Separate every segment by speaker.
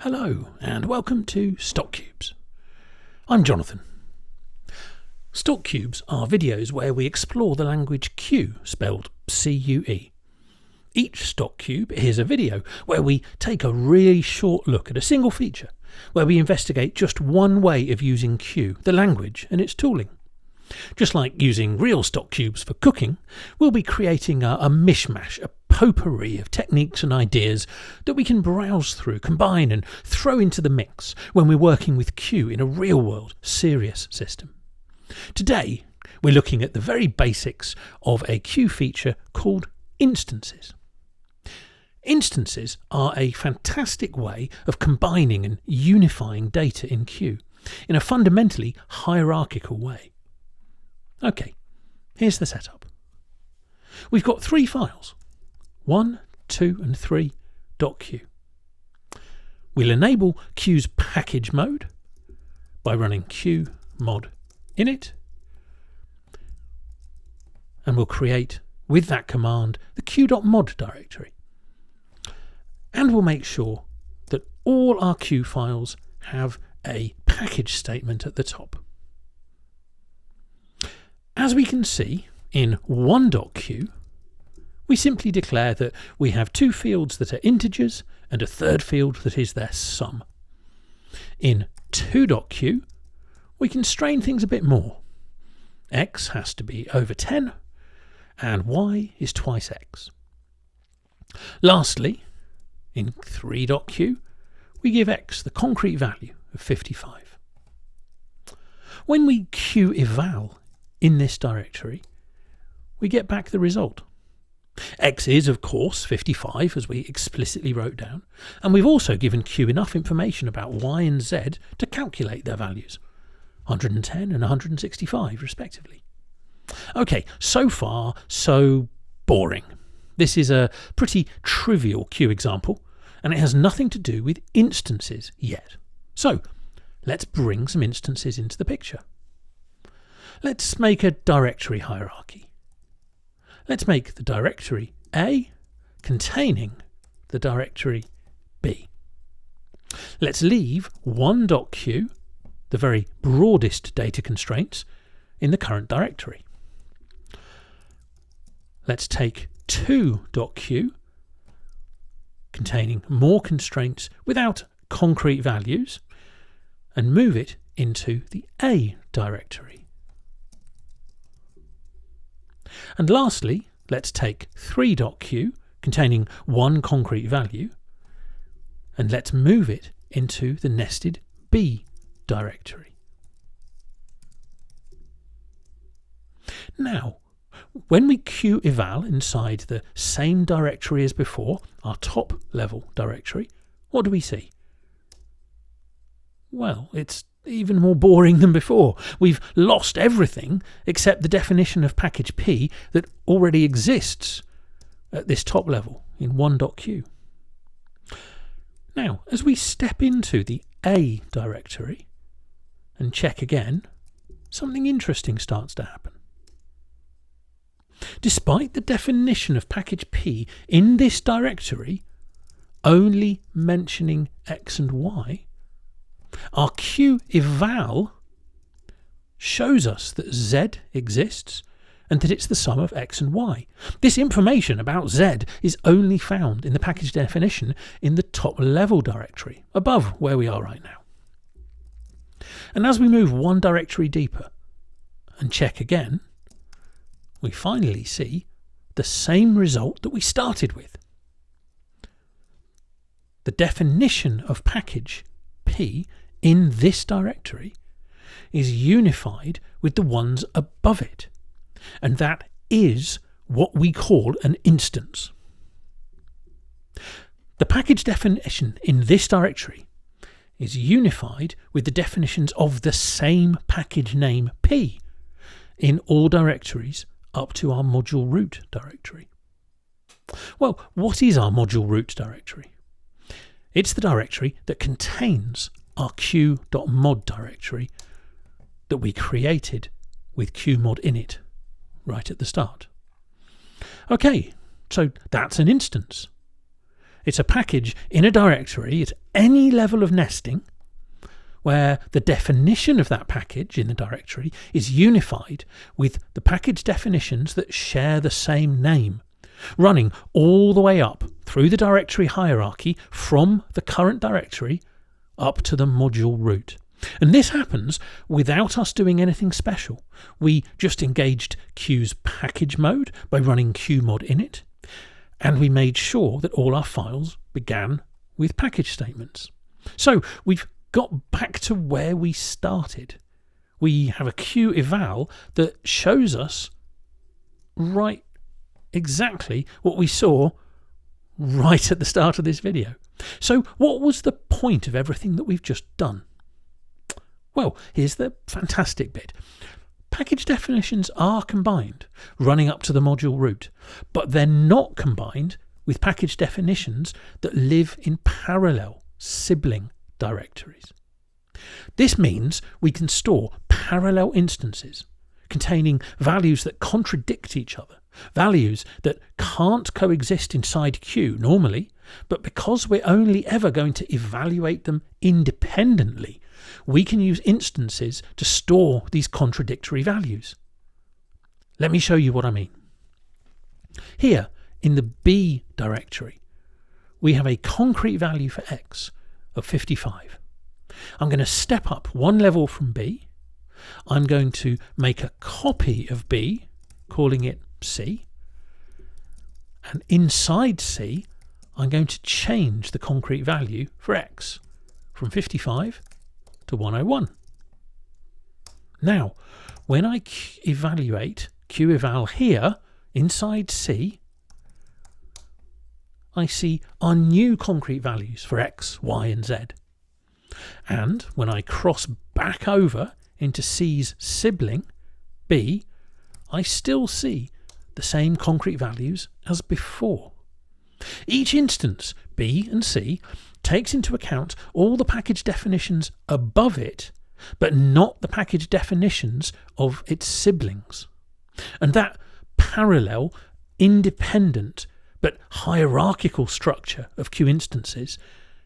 Speaker 1: Hello and welcome to Stock Cubes. I'm Jonathan. Stock Cubes are videos where we explore the language Q, spelled C-U-E. Each Stock Cube is a video where we take a really short look at a single feature, where we investigate just one way of using Q, the language and its tooling. Just like using real Stock Cubes for cooking, we'll be creating a mishmash, a potpourri of techniques and ideas that we can browse through, combine and throw into the mix when we're working with Q in a real-world, serious system. Today, we're looking at the very basics of a Q feature called instances. Instances are a fantastic way of combining and unifying data in Q in a fundamentally hierarchical way. Okay, here's the setup. We've got three files, 1, 2 and 3.q. We'll enable Q's package mode by running qmod init, and we'll create with that command the q.mod directory. And we'll make sure that all our Q files have a package statement at the top. As we can see in 1.q, we simply declare that we have two fields that are integers and a third field that is their sum. In 2.q, we can strain things a bit more. X has to be over 10 and Y is twice X. Lastly, in 3.q, we give X the concrete value of 55. When we Q eval in this directory, we get back the result. X is, of course, 55, as we explicitly wrote down, and we've also given Q enough information about Y and Z to calculate their values, 110 and 165 respectively. Okay, so far, so boring. This is a pretty trivial Q example, and it has nothing to do with instances yet. So, let's bring some instances into the picture. Let's make a directory hierarchy. Let's make the directory A containing the directory B. Let's leave 1.q, the very broadest data constraints, in the current directory. Let's take 2.q, containing more constraints without concrete values, and move it into the A directory. And lastly, let's take 3.q, containing one concrete value, and let's move it into the nested B directory. Now, when we Q eval inside the same directory as before, our top level directory, what do we see? Well, it's even more boring than before. We've lost everything except the definition of package P that already exists at this top level in 1.q. Now, as we step into the A directory and check again, something interesting starts to happen. Despite the definition of package P in this directory only mentioning X and Y, our Q eval shows us that Z exists and that it's the sum of X and Y. This information about Z is only found in the package definition in the top level directory, above where we are right now. And as we move one directory deeper and check again, we finally see the same result that we started with. The definition of package P in this directory is unified with the ones above it, and that is what we call an instance. The package definition in this directory is unified with the definitions of the same package name P in all directories up to our module root directory. Well, what is our module root directory? It's the directory that contains our q.mod directory that we created with qmod init right at the start. Okay, so that's an instance. It's a package in a directory, it any level of nesting where the definition of that package in the directory is unified with the package definitions that share the same name, running all the way up through the directory hierarchy from the current directory up to the module root. And this happens without us doing anything special. We just engaged Q's package mode by running qmod init, and we made sure that all our files began with package statements. So we've got back to where we started. We have a Q eval that shows us right exactly what we saw right at the start of this video. So what was the point of everything that we've just done? Well, here's the fantastic bit. Package definitions are combined, running up to the module root, but they're not combined with package definitions that live in parallel sibling directories. This means we can store parallel instances containing values that contradict each other, values that can't coexist inside Q normally, but because we're only ever going to evaluate them independently, we can use instances to store these contradictory values. Let me show you what I mean. Here in the B directory, we have a concrete value for X of 55. I'm going to step up one level from B. I'm going to make a copy of B, calling it C. And inside C, I'm going to change the concrete value for X from 55 to 101. Now, when I evaluate QEval here inside C, I see our new concrete values for X, Y, and Z. And when I cross back over into C's sibling, B, I still see the same concrete values as before. Each instance, B and C, takes into account all the package definitions above it, but not the package definitions of its siblings. And that parallel, independent, but hierarchical structure of Q instances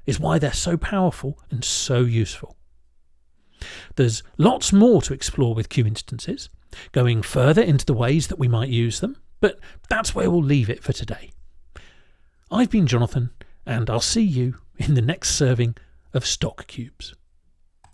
Speaker 1: is why they're so powerful and so useful. There's lots more to explore with Q instances, going further into the ways that we might use them, but that's where we'll leave it for today. I've been Jonathan, and I'll see you in the next serving of Stock Cubes.